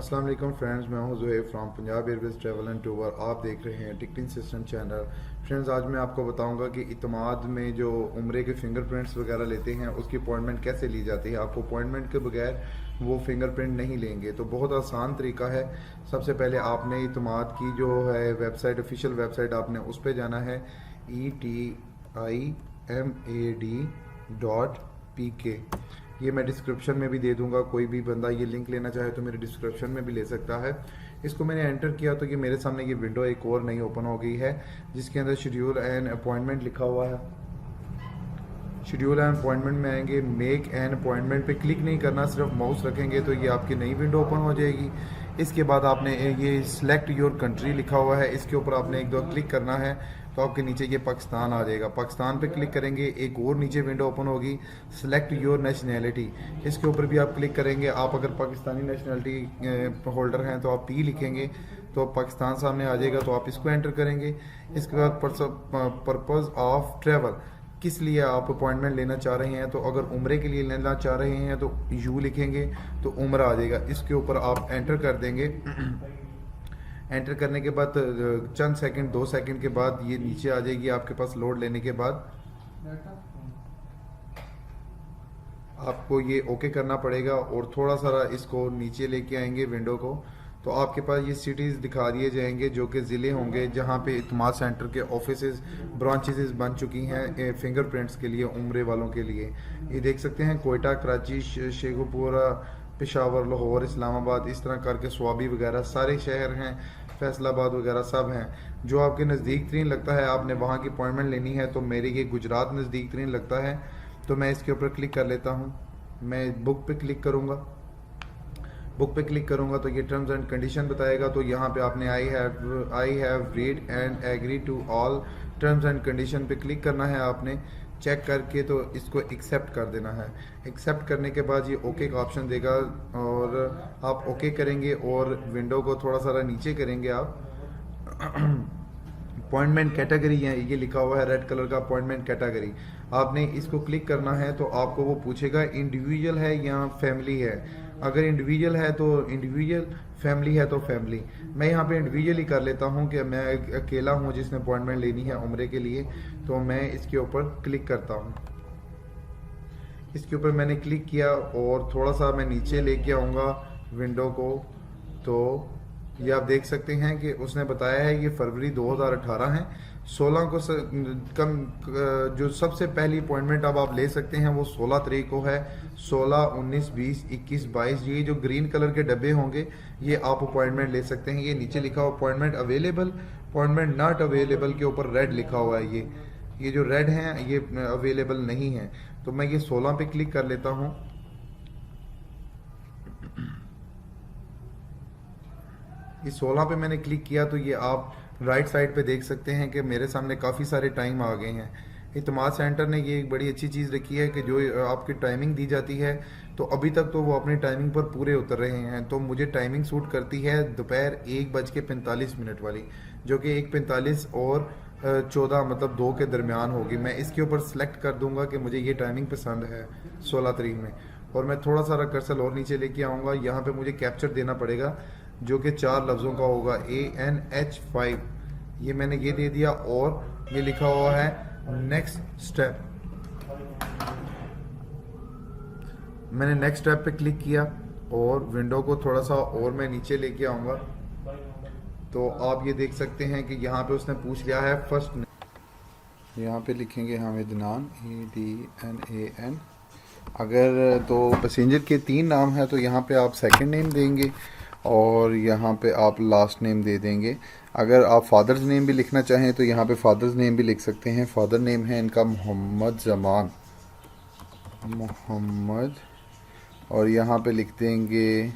अस्सलाम वालेकुम फ्रेंड्स, मैं हूं Zuhaib from Punjab Airways travel and tour. आप देख रहे हैं टिकटिंग सिस्टम चैनल। फ्रेंड्स, आज मैं आपको बताऊंगा कि इत्माद में जो उम्रे के फिंगरप्रिंट्स वगैरह लेते हैं उसकी अपॉइंटमेंट कैसे ली जाती है। आपको अपॉइंटमेंट के बगैर वो फिंगरप्रिंट नहीं लेंगे, तो बहुत आसान तरीका है। सबसे पहले आपने इत्माद की जो है वेबसाइट, ऑफिशियल वेबसाइट, आपने उस पर जाना है ETIMAD.PK। ये मैं डिस्क्रिप्शन में भी दे दूंगा, कोई भी बंदा ये लिंक लेना चाहे तो मेरे डिस्क्रिप्शन में भी ले सकता है। इसको मैंने एंटर किया तो ये मेरे सामने ये विंडो एक और नई ओपन हो गई है जिसके अंदर शेड्यूल एंड अपॉइंटमेंट लिखा हुआ है। शेड्यूल एंड अपॉइंटमेंट में आएंगे, मेक एन अपॉइंटमेंट पे क्लिक नहीं करना, सिर्फ माउस रखेंगे तो ये आपकी नई विंडो ओपन हो जाएगी। इसके बाद आपने ये सिलेक्ट योर कंट्री लिखा हुआ है, इसके ऊपर आपने एक दो क्लिक करना है तो आपके नीचे ये पाकिस्तान आ जाएगा। पाकिस्तान पे क्लिक करेंगे, एक और नीचे विंडो ओपन होगी, सिलेक्ट योर नेशनैलिटी। इसके ऊपर भी आप क्लिक करेंगे। आप अगर पाकिस्तानी नेशनैलिटी होल्डर हैं तो आप पी लिखेंगे तो पाकिस्तान सामने आ जाएगा, तो आप इसको एंटर करेंगे। इसके बाद पर्पज़ ऑफ ट्रैवल, किस लिए आप अपॉइंटमेंट लेना चाह रहे हैं, तो अगर उम्रे के लिए लेना चाह रहे हैं तो यू लिखेंगे तो उम्र आ जाएगा। इसके ऊपर आप एंटर कर देंगे। एंटर करने के बाद चंद सेकंड, 2 सेकंड के बाद ये नीचे आ जाएगी आपके पास। लोड लेने के बाद आपको ये ओके करना पड़ेगा और थोड़ा सा इसको नीचे लेके आएंगे विंडो को, तो आपके पास ये सिटीज़ दिखा दिए जाएंगे जो कि ज़िले होंगे जहाँ पे इत्माद सेंटर के ऑफिसेज, ब्रांचेस बन चुकी हैं फिंगरप्रिंट्स के लिए, उम्रे वालों के लिए। ये देख सकते हैं कोयटा, कराची, शेखुपुरा, पेशावर, लाहौर, इस्लामाबाद, इस तरह करके स्वाबी वगैरह सारे शहर हैं, फैसलाबाद वगैरह सब हैं। जो आपके नज़दीक तरीन लगता है, आपने वहाँ की अपॉइंटमेंट लेनी है, तो मेरे ये गुजरात नज़दीक तरीन लगता है तो मैं इसके ऊपर क्लिक कर लेता हूँ। मैं बुक पे क्लिक करूँगा। बुक पे क्लिक करूँगा तो ये टर्म्स एंड कंडीशन बताएगा, तो यहाँ पे आपने I have read and agree to all terms and condition पे क्लिक करना है आपने, चेक करके तो इसको एक्सेप्ट कर देना है। एक्सेप्ट करने के बाद ये ओके का ऑप्शन देगा और आप ओके करेंगे और विंडो को थोड़ा सा नीचे करेंगे आप। अपॉइंटमेंट कैटेगरी है, ये लिखा हुआ है रेड कलर का, अपॉइंटमेंट कैटेगरी। आपने इसको क्लिक करना है तो आपको वो पूछेगा इंडिविजुअल है या फैमिली है। अगर इंडिविजुअल है तो इंडिविजुअल, फैमिली है तो फैमिली। मैं यहाँ पे इंडिविजुअल ही कर लेता हूँ कि मैं अकेला हूँ जिसने अपॉइंटमेंट लेनी है उम्रे के लिए, तो मैं इसके ऊपर क्लिक करता हूँ। इसके ऊपर मैंने क्लिक किया और थोड़ा सा मैं नीचे लेके आऊँगा विंडो को, तो ये आप देख सकते हैं कि उसने बताया है ये फरवरी 2018 है। 16 को कम जो सबसे पहली अपॉइंटमेंट अब आप ले सकते हैं वो 16 तारीख को है। 16, 19, 20, 21, 22, ये जो ग्रीन कलर के डब्बे होंगे ये आप अपॉइंटमेंट ले सकते हैं। ये नीचे लिखा हुआ appointment available, appointment not available के ऊपर रेड लिखा हुआ है। ये जो रेड हैं ये अवेलेबल नहीं है, तो मैं ये 16 पे क्लिक कर लेता हूँ। ये 16 पे मैंने क्लिक किया तो ये आप राइट साइड पे देख सकते हैं कि मेरे सामने काफ़ी सारे टाइम आ गए हैं। इत्माद सेंटर ने ये एक बड़ी अच्छी चीज़ रखी है कि जो आपकी टाइमिंग दी जाती है, तो अभी तक तो वो अपनी टाइमिंग पर पूरे उतर रहे हैं। तो मुझे टाइमिंग सूट करती है दोपहर 1:45 वाली, जो कि 1:45 और 14 मतलब 2 के दरमियान होगी। मैं इसके ऊपर सेलेक्ट कर दूंगा कि मुझे ये टाइमिंग पसंद है 16 तारीख में, और मैं थोड़ा सा कर्सर और नीचे लेके आऊँगा। यहाँ पे मुझे कैप्चर देना पड़ेगा जो कि 4 लफ्ज़ों का होगा, ANH5। ये मैंने ये दे दिया और ये लिखा हुआ है नेक्स्ट स्टेप। मैंने नेक्स्ट स्टेप पे क्लिक किया और विंडो को थोड़ा सा और मैं नीचे लेके आऊँगा, तो आप ये देख सकते हैं कि यहाँ पे उसने पूछ लिया है फर्स्ट। यहाँ पे लिखेंगे हम इदनान, EDNAN। अगर तो पैसेंजर के 3 नाम है तो यहाँ पे आप सेकंड नेम देंगे और यहाँ पे आप लास्ट नेम दे देंगे। अगर आप फादर्स नेम भी लिखना चाहें तो यहाँ पे फादर्स नेम भी लिख सकते हैं। फादर नेम है इनका मोहम्मद जमान, मोहम्मद, और यहाँ पे लिख देंगे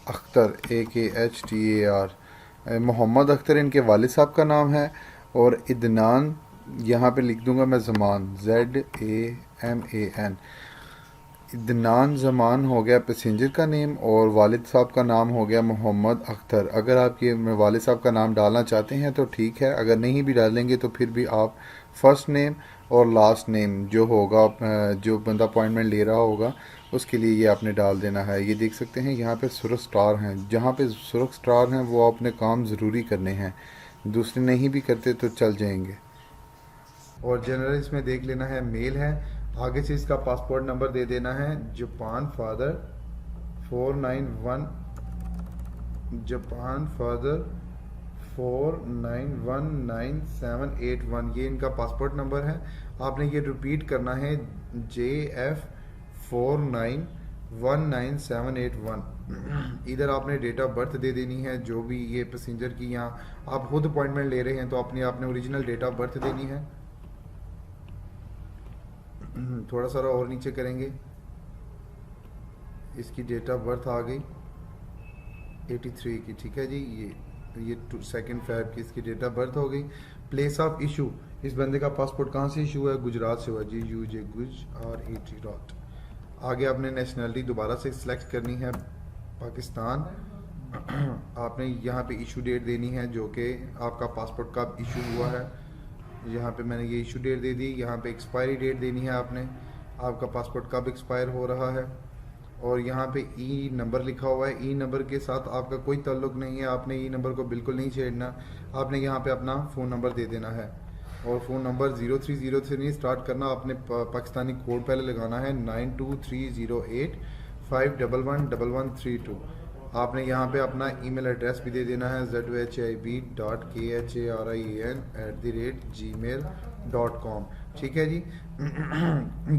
अख्तर, AKHTAR। मोहम्मद अख्तर इनके वालिद साहब का नाम है। और इदनान यहाँ पे लिख दूंगा मैं ज़मान, ZAMAN। इदनान ज़मान हो गया पैसेंजर का नेम और वालिद साहब का नाम हो गया मोहम्मद अख्तर। अगर आप ये वालिद साहब का नाम डालना चाहते हैं तो ठीक है, अगर नहीं भी डालेंगे तो फिर भी आप फर्स्ट नेम और लास्ट नेम जो होगा, जो बंदा अपॉइंटमेंट ले रहा होगा उसके लिए ये आपने डाल देना है। ये देख सकते हैं यहाँ पे सुरख स्टार हैं, जहाँ पे सुरख स्टार हैं वो अपने काम ज़रूरी करने हैं, दूसरे नहीं भी करते तो चल जाएंगे। और जनरल इसमें देख लेना है मेल है। आगे से इसका पासपोर्ट नंबर दे देना है, जापान फादर 491, जापान फादर 4919781, ये इनका पासपोर्ट नंबर है। आपने ये रिपीट करना है, JF491971। इधर आपने डेट ऑफ बर्थ दे देनी है, जो भी ये पैसेंजर की, यहाँ आप खुद अपॉइंटमेंट ले रहे हैं तो अपनी आपने ओरिजिनल डेट ऑफ बर्थ देनी है। थोड़ा सा और नीचे करेंगे, इसकी डेट ऑफ बर्थ आ गई 83 की, ठीक है जी। ये 2 की इसकी डेट ऑफ बर्थ हो गई। प्लेस ऑफ इशू, इस बंदे का पासपोर्ट कहाँ से इशू है, गुजरात से हुआ, GUJ गुजरात। आगे आपने नेशनलिटी दोबारा से सिलेक्ट करनी है, पाकिस्तान। आपने यहाँ पे इशू डेट देनी है, जो कि आपका पासपोर्ट कब इशू हुआ है। यहाँ पे मैंने ये इशू डेट दे दी। यहाँ पे एक्सपायरी डेट देनी है आपने, आपका पासपोर्ट कब एक्सपायर हो रहा है। और यहाँ पे ई नंबर लिखा हुआ है, ई नंबर के साथ आपका कोई ताल्लुक नहीं है, आपने ई नंबर को बिल्कुल नहीं छेड़ना। आपने यहाँ पे अपना फ़ोन नंबर दे देना है, और फ़ोन नंबर 0303 से नहीं स्टार्ट करना, आपने पाकिस्तानी कोड पहले लगाना है 923085111132। आपने यहाँ पे अपना ईमेल एड्रेस भी दे देना है, zhib.kharan@gmail.com, ठीक है जी।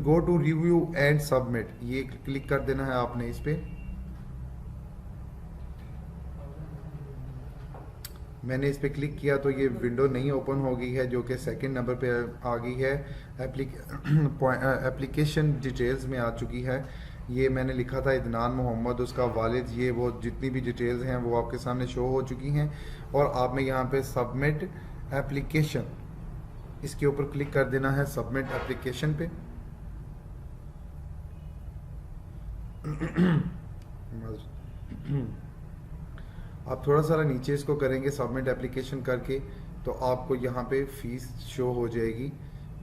Go to review and submit, ये क्लिक कर देना है आपने इस पे। मैंने इस पे क्लिक किया तो ये विंडो नहीं ओपन हो गई है, जो कि सेकंड नंबर पे आ गई है। एप्लीकेशन डिटेल्स में आ चुकी है। ये मैंने लिखा था इदनान मोहम्मद, उसका वालिद, ये वो जितनी भी डिटेल्स हैं वो आपके सामने शो हो चुकी हैं। और आपने यहाँ पे सबमिट एप्लीकेशन, इसके ऊपर क्लिक कर देना है, सबमिट एप्लीकेशन पे। आप थोड़ा सा नीचे इसको करेंगे सबमिट एप्लीकेशन करके, तो आपको यहाँ पे फ़ीस शो हो जाएगी।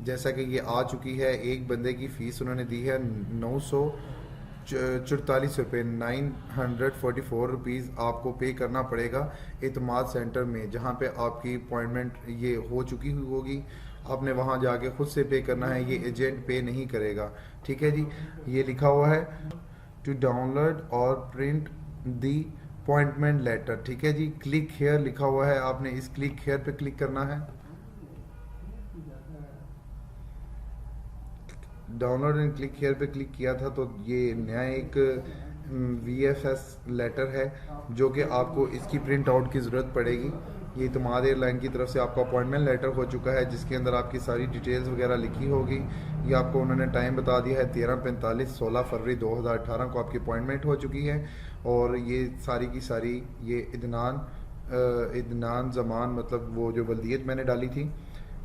जैसा कि ये आ चुकी है, एक बंदे की फ़ीस उन्होंने दी है 944 रुपये, 944 रुपीज़ आपको पे करना पड़ेगा इतमाद सेंटर में, जहाँ पे आपकी अपॉइंटमेंट ये हो चुकी हुई होगी। आपने वहाँ जाके खुद से पे करना है, ये एजेंट पे नहीं करेगा, ठीक है जी। ये लिखा हुआ है टू डाउनलोड और प्रिंट दी अपॉइंटमेंट लेटर, ठीक है जी। क्लिक हेयर लिखा हुआ है, आपने इस क्लिक हेयर पे क्लिक करना है। डाउनलोड एंड क्लिक हेयर पे क्लिक किया था तो ये नया एक VFS लेटर है, जो कि आपको इसकी प्रिंट आउट की ज़रूरत पड़ेगी। ये इत्तेमाद एयरलाइन की तरफ से आपका अपॉइंटमेंट लेटर हो चुका है, जिसके अंदर आपकी सारी डिटेल्स वगैरह लिखी होगी। ये आपको उन्होंने टाइम बता दिया है 13:45, 16 फरवरी 2018 को आपकी अपॉइंटमेंट हो चुकी है। और ये सारी की सारी ये इदनान ज़मान, मतलब वो जो वल्दियत मैंने डाली थी।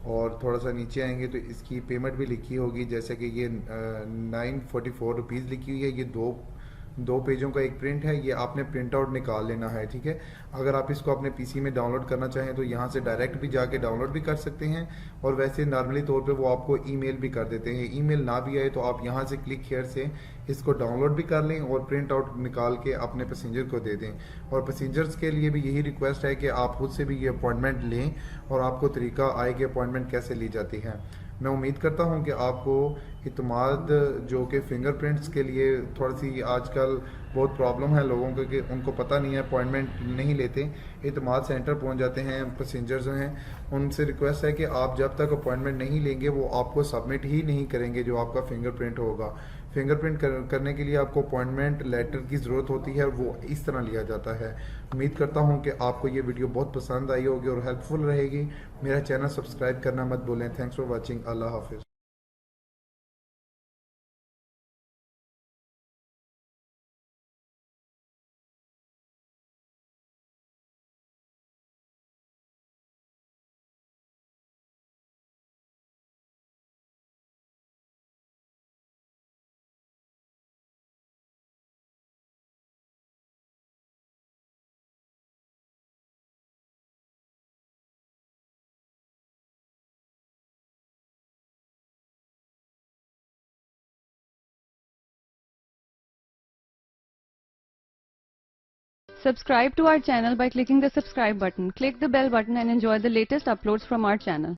और थोड़ा सा नीचे आएंगे तो इसकी पेमेंट भी लिखी होगी, जैसे कि ये 944 रुपीज़ लिखी हुई है। ये दो पेजों का एक प्रिंट है, ये आपने प्रिंट आउट निकाल लेना है, ठीक है। अगर आप इसको अपने पीसी में डाउनलोड करना चाहें तो यहाँ से डायरेक्ट भी जाके डाउनलोड भी कर सकते हैं, और वैसे नॉर्मली तौर पे वो आपको ईमेल भी कर देते हैं। ईमेल ना भी आए तो आप यहाँ से क्लिक हेयर से इसको डाउनलोड भी कर लें और प्रिंट आउट निकाल के अपने पैसेंजर को दे दें। और पैसेंजर्स के लिए भी यही रिक्वेस्ट है कि आप खुद से भी ये अपॉइंटमेंट लें, और आपको तरीका आए कि अपॉइंटमेंट कैसे ली जाती है। मैं उम्मीद करता हूं कि आपको इत्माद, जो कि फिंगरप्रिंट्स के लिए थोड़ी सी आजकल बहुत प्रॉब्लम है लोगों को, कि उनको पता नहीं है, अपॉइंटमेंट नहीं लेते, इत्माद सेंटर पहुंच जाते हैं पैसेंजर्स हैं। उनसे रिक्वेस्ट है कि आप जब तक अपॉइंटमेंट नहीं लेंगे वो आपको सबमिट ही नहीं करेंगे जो आपका फिंगरप्रिंट होगा। फिंगरप्रिंट करने के लिए आपको अपॉइंटमेंट लेटर की ज़रूरत होती है, वो इस तरह लिया जाता है। उम्मीद करता हूँ कि आपको ये वीडियो बहुत पसंद आई होगी और हेल्पफुल रहेगी। मेरा चैनल सब्सक्राइब करना मत भूलें। Thanks for watching. अल्लाह हाफिज़। Subscribe to our channel by clicking the subscribe button. Click the bell button and enjoy the latest uploads from our channel.